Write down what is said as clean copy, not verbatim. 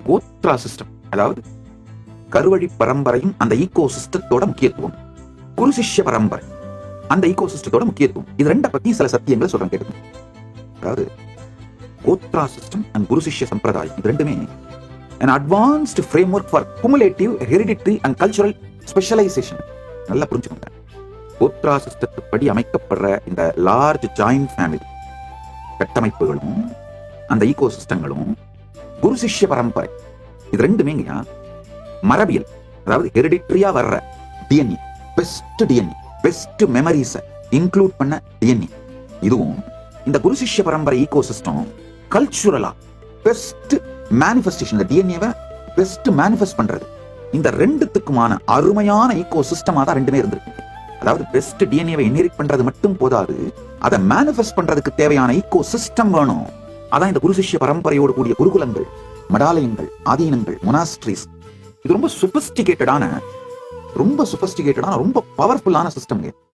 Godhra system, அதாவது கருவழி பரம்பரையும் அந்த ego சிஸ்டத்தோட முக்கியத்துவம், குரு சிஷ்ய பரம்பரை அந்த ஈகோ சிஸ்டத்தோட முக்கியத்துவம், இது ரெண்ட பத்தி சில சத்தியங்களை சொல்றேன் கேட்டு. அதாவது கோத்ரா சிஸ்டம் அண்ட் குரு சிஷ்ய சம்பிரதாயம் இது ரெண்டுமே an advanced framework for cumulative hereditary and cultural specialization. நல்லா புரிஞ்சுக்கோங்க. கோத்ரா சிஸ்டத்துப்படி அமைக்கப்படுற இந்த லார்ஜ் ஜாயிண்ட் ஃபேமிலி கட்டமைப்புகளும் அந்த ஈகோ சிஸ்டங்களும் குரு சிஷ்ய பரம்பரை இது ரெண்டுமேங்கயா மரபியல், அதாவது ஹெரிடிட்ரியா வர்ற டிஎன்ஏ, பெஸ்ட் மெமரிஸை இன்க்ளூட் பண்ண டிஎன்ஏ. இதுவும் இந்த குரு சிஷ்ய பரம்பரை ஈகோ சிஸ்டம் கல்ச்சுரலா பெஸ்ட் மேனிஃபெஸ்டேஷன், இந்த டிஎன்ஏவை பெஸ்ட் மேனிஃபெஸ்ட் பண்றது. இந்த ரெண்டுத்துக்குமான அருமையான ஈகோ சிஸ்டமா தான் ரெண்டுமே இருந்திருக்கு. அதாவது பெஸ்ட் டிஎன்ஏவை இன்ஹெரிட் பண்றது மட்டும் போதாது, அதை மேனிஃபெஸ்ட் பண்றதுக்கு தேவையான ஈகோ சிஸ்டம் வேணும். அதான் இந்த குரு சிஷ்ய பரம்பரையோடு கூடிய குருகுலங்கள், மடாலயங்கள், ஆதீனங்கள், மொனாஸ்ட்ரிஸ். இது ரொம்ப சொபிஸ்டிகேட்டடான ரொம்ப பவர்ஃபுல்லான சிஸ்டம்.